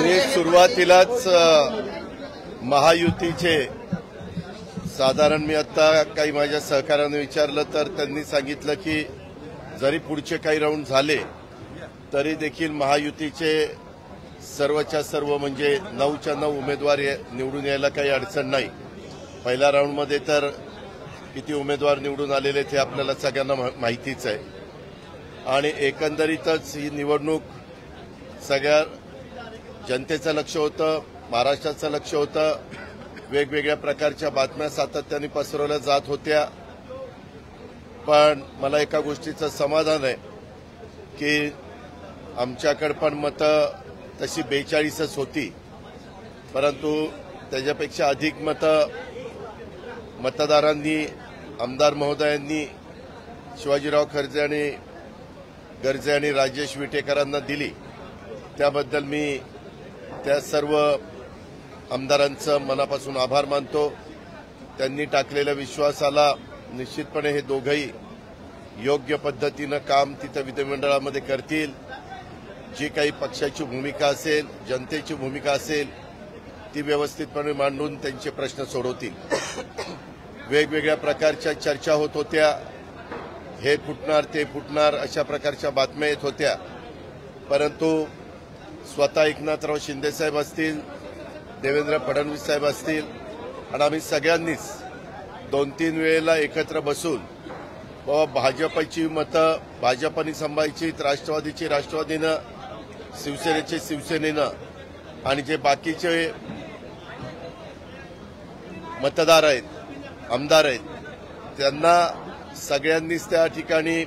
मी सुरुवातीलाच महायुतीचे साधारण मी आता काही माझ्या सहकार्याने विचारलं तर त्यांनी सांगितलं की जरी पुढचे काही राऊंड झाले तरी देखील महायुतीचे सर्वच्या सर्व म्हणजे 9च्या 9 उमेदवार निवडून यायला काही अडचण नाही। पहिल्या राऊंडमध्ये तर किती उमेदवार निवडून आलेले ते आपल्याला सगळ्यांना माहितीच आहे आणि एकंदरीतच ही निवडणूक सगळ्या जनतेचं लक्ष होतं, महाराष्ट्राचं लक्ष होतं। वेगवेगळ्या प्रकारच्या बातम्या सातत्याने पसरवल्या जात होत्या, पण मला एका गोष्टीचं समाधान आहे की आमच्याकडे पण मतं तशी 42च होती, परंतु त्याच्यापेक्षा अधिक मतं मतदारांनी, आमदार महोदयांनी शिवाजीराव गर्जे आणि राजेश विटेकरांना दिली। त्याबद्दल मी त्या सर्व आमदारांचं मनापासून आभार मानतो। त्यांनी टाकलेल्या विश्वासाला निश्चितपणे हे दोघंही योग्य पद्धतीनं काम तिथं विधिमंडळामध्ये करतील। जी काही पक्षाची भूमिका असेल, जनतेची भूमिका असेल ती व्यवस्थितपणे मांडून त्यांचे प्रश्न सोडवतील। वेगवेगळ्या प्रकारच्या चर्चा होत होत्या, हे फुटणार ते फुटणार अशा प्रकारच्या बातम्या येत होत्या, परंतु स्वतः एकनाथराव शिंदेसाहेब असतील, देवेंद्र फडणवीस साहेब असतील आणि आम्ही सगळ्यांनीच 2-3 वेळेला एकत्र बसून बाबा भाजपची मतं भाजपने सांभाळायची, राष्ट्रवादीची राष्ट्रवादीनं, शिवसेनेचे शिवसेनेनं आणि जे बाकीचे मतदार आहेत, आमदार आहेत, त्यांना सगळ्यांनीच त्या ठिकाणी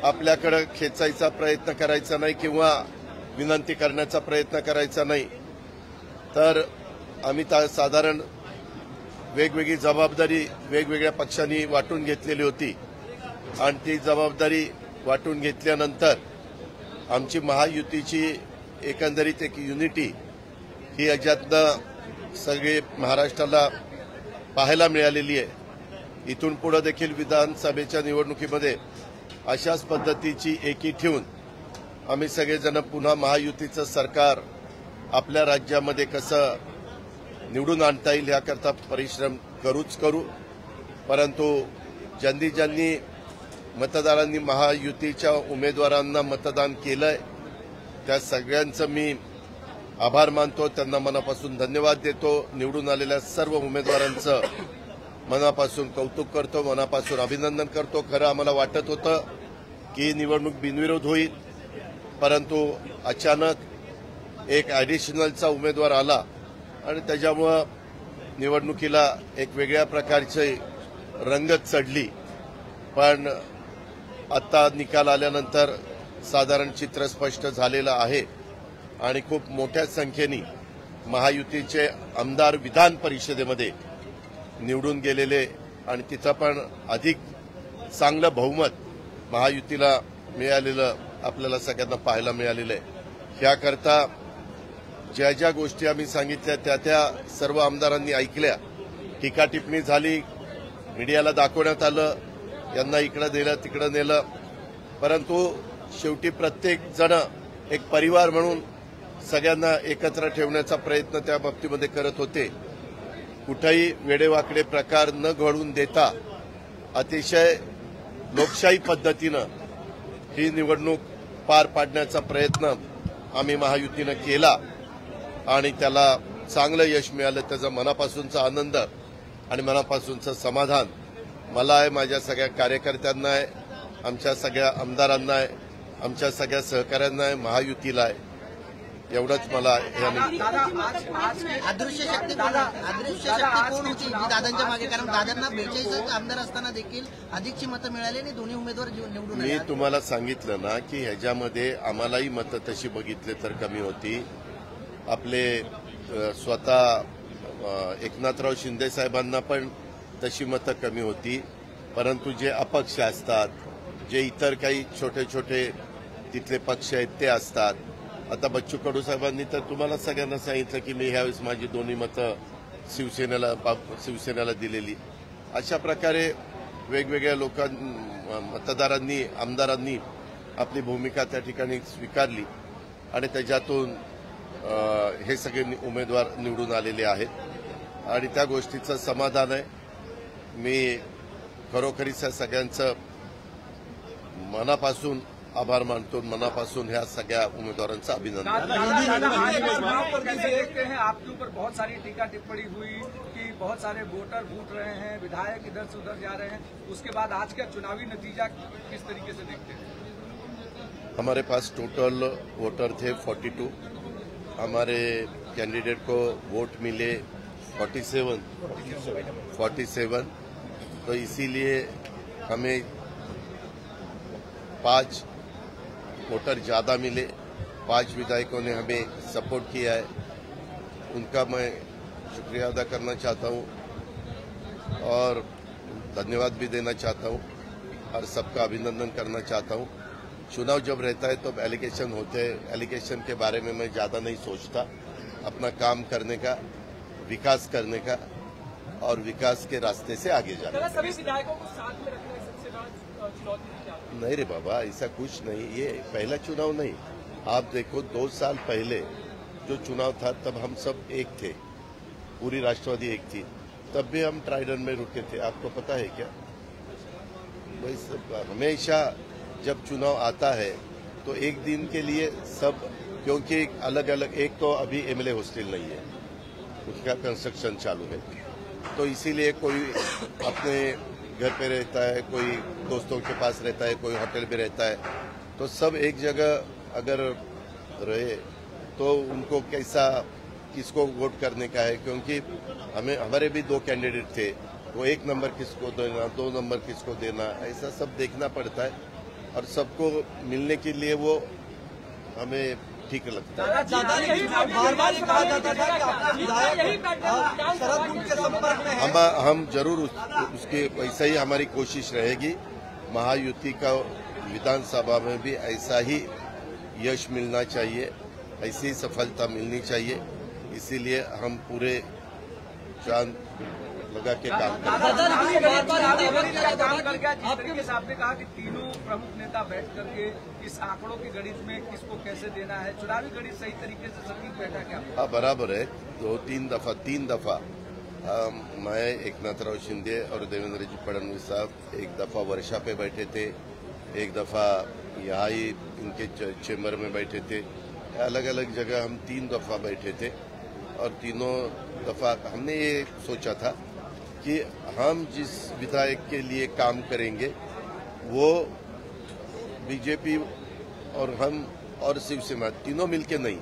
आपल्याकडे खेचायचा प्रयत्न करायचा नाही किंवा विनंती करण्याचा प्रयत्न करायचा नाही। तर आम्ही साधारण वेगवेगळी जबाबदारी वेगवेगळ्या पक्षांनी वाटून घेतलेली होती आणि ती जबाबदारी वाटून घेतल्यानंतर आमची महायुतीची एकंदरीत एक युनिटी ही याच्यातनं सगळे महाराष्ट्राला पाहायला मिळालेली आहे। इथून पुढे देखील विधानसभेच्या निवडणुकीमध्ये अशाच पद्धतीची एकी ठेवून आम्ही सगळेजण पुन्हा महायुतीचं सरकार आपल्या राज्यामध्ये कसं निवडून आणता येईल याकरता परिश्रम करू। परंतु ज्यांनी मतदारांनी महायुतीच्या उमेदवारांना मतदान केलंय त्या सगळ्यांचं मी आभार मानतो, त्यांना मनापासून धन्यवाद देतो। निवडून आलेल्या सर्व उमेदवारांचं मनापासून कौतुक करतो, मनापासून अभिनंदन करतो। खरं आम्हाला वाटत होतं की निवडणूक बिनविरोध होईल, परंतु अचानक एक ॲडिशनलचा उमेदवार आला आणि त्याच्यामुळं निवडणुकीला एक वेगळ्या प्रकारची रंगत चढली। पण आता निकाल आल्यानंतर साधारण चित्र स्पष्ट झालेलं आहे आणि खूप मोठ्या संख्येने महायुतीचे आमदार विधान परिषदेमध्ये निवडून गेलेले आणि तिथं पण अधिक चांगलं बहुमत महायुतीला मिळालेलं आपल्याला सगळ्यांना पाहायला मिळालेलं आहे। याकरता ज्या गोष्टी आम्ही सांगितल्या त्या सर्व आमदारांनी ऐकल्या, टीका टिप्पणी झाली, मीडियाला दाखवण्यात आलं, यांना इकडं नेलं तिकडं नेलं, परंतु शेवटी प्रत्येक जण एक परिवार म्हणून सगळ्यांना एकत्र ठेवण्याचा प्रयत्न त्या बाबतीमध्ये करत होते। कुठेही वेडेवाकडे प्रकार न घडून देता अतिशय लोकशाही पद्धतीनं ही निवडणूक पार पाडण्याचा प्रयत्न आम्ही महायुतीनं केला आणि त्याला चांगलं यश मिळालं। त्याचा मनापासूनचा आनंद आणि मनापासूनचं समाधान मला आहे, माझ्या सगळ्या कार्यकर्त्यांना आहे, आमच्या सगळ्या आमदारांना आहे, आमच्या सगळ्या सहकाऱ्यांना आहे, महायुतीला आहे। एवढंच मला अदृश्य शक्ती कोण होती दादांच्या मागे, कारण दादांना 42 आमदार असताना देखील अधिकची मतं मिळाली आणि दोन्ही उमेदवार निवडून आले। मी तुम्हाला सांगितलं ना की ह्याच्यामध्ये आम्हालाही मतं तशी बघितले तर कमी होती। आपले स्वतः एकनाथराव शिंदे साहेबांना पण तशी मतं कमी होती, परंतु जे अपक्ष असतात, जे इतर काही छोटे छोटे तिथले पक्ष आहेत ते असतात। आता बच्चू कडू साहेबांनी तर तुम्हाला सगळ्यांना सांगितलं की मी ह्यावेळेस माझी दोन्ही मतं शिवसेनेला दिलेली। अशा प्रकारे वेगवेगळ्या मतदारांनी, आमदारांनी आपली भूमिका त्या ठिकाणी स्वीकारली आणि त्याच्यातून हे सगळे उमेदवार निवडून आलेले आहेत आणि त्या गोष्टीचं समाधान आहे. मी खरोखरीच सगळ्यांचं मनापासून आभार मानतो. मनापासून ह्या सगळ्या उमेदवारांचं अभिनंदन. देखते हैं आपके ऊपर बहुत सारी टीका टिप्पणी हुई कि बहुत सारे वोटर फूट रहे हैं, विधायक इधर से उधर जा रहे हैं. उसके बाद आज का चुनावी नतीजा किस तरीके से देखते हैं? हमारे पास टोटल वोटर थे 42. हमारे कैंडिडेट को वोट मिले 47. तो इसीलिए हमें 5 वोटर ज्यादा मिले. 5 विधायकों ने हमें सपोर्ट किया है. उनका मैं शुक्रिया अदा करना चाहता हूं और धन्यवाद भी देना चाहता हूं और सबका अभिनंदन करना चाहता हूं. चुनाव जब रहता है तो एलिगेशन होते हैं. एलिगेशन के बारे में मैं ज्यादा नहीं सोचता. अपना काम करने का, विकास करने का और विकास के रास्ते से आगे जाना. सभी विधायकों को साथ में रखना सबसे बड़ा चुनौती क्या? नहीं रे बाबा, ऐसा कुछ नहीं. ये पहला चुनाव नहीं. आप देखो 2 साल पहले जो चुनाव था तब हम सब एक थे, पूरी राष्ट्रवादी एक थी. तब भी हम ट्राइडन में रुके थे. आपको पता है क्या? हमेशा जब चुनाव आता है तो एक दिन के लिए सब, क्योंकि अलग अलग, एक तो अभी एमएलए हॉस्टल नहीं है, उसका कंस्ट्रक्शन चालू है, तो इसीलिए कोई अपने घर पे रहता है, कोई दोस्तों के पास रहता है, कोई होटल में रहता है. तो सब एक जगह अगर रहे तो उनको कैसा, किसको वोट करने का है, क्योंकि हमारे भी 2 कैंडिडेट थे, वो 1 नंबर किसको देना, 2 नंबर किसको देना, ऐसा सब देखना पड़ता है और सबको मिलने के लिए वो हमें ठीक लगता है. हम जरूर उसके वैसा ही हमारी कोशिश रहेगी. महायुति का विधानसभा में भी ऐसा ही यश मिलना चाहिए, ऐसी ही सफलता मिलनी चाहिए. इसीलिए हम पूरे जान लगा के काम आपने कहा कि तीनों प्रमुख नेता बैठ करके इस आंकड़ों की गणित में किसको कैसे देना है, चुनावी गणित सही तरीके से सटीक बैठा क्या? हाँ, बराबर है. 3 दफा मैं, एकनाथराव शिंदे और देवेंद्र जी फडणवीस साहब 1 दफा वर्षा पे बैठे थे, 1 दफा यहाँ ही इनके चेंबर में बैठे थे. अलग अलग जगह हम 3 दफा बैठे थे और तीनों दफा हमने ये सोचा था कि हम जिस विधायक के लिए काम करेंगे वो बीजेपी और हम और शिवसेना तीनों मिलके नहीं,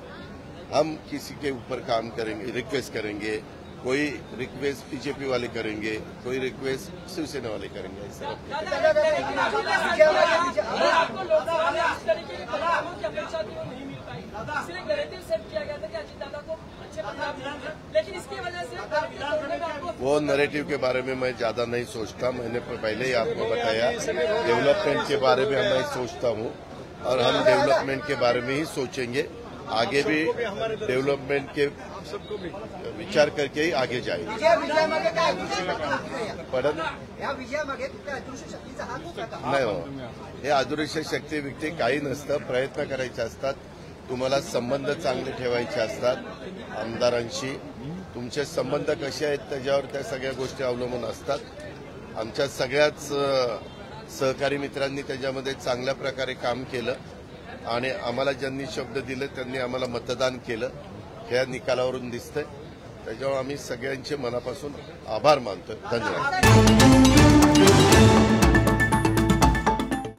हम किसी के ऊपर काम करेंगे, रिक्वेस्ट करेंगे. कोई रिक्वेस्ट बीजेपी वाले करेंगे, कोई रिक्वेस्ट शिवसेना वाले करेंगे. ऐसा लेकिन इसकी वजह से वो नैरेटिव के बारे में मैं ज्यादा नहीं सोचता. मैंने पहले ही आपको बताया, डेवलपमेंट के बारे में मैं सोचता हूँ और हम डेवलपमेंट के बारे में ही सोचेंगे. आगे भी डेवलपमेंट के विचार करके ही आगे जाएंगे. नाही हो, हे अदृश्य शक्ती व्यक्ती काही नसतं. प्रयत्न करायचे असतात, तुम्हाला संबंध चांगले ठेवायचे असतात आमदारांशी. तुमचे संबंध कसे आहेत त्याच्यावर त्या सगळ्या गोष्टी अवलंबून असतात. आमच्या सगळ्याच सहकारी मित्रांनी त्याच्यामध्ये चांगल्या प्रकारे काम केलं आणि आम्हाला ज्यांनी शब्द दिले त्यांनी आम्हाला मतदान केलं, ह्या निकालावरून दिसतंय. त्याच्यावर आम्ही सगळ्यांचे मनापासून आभार मानतो. धन्यवाद.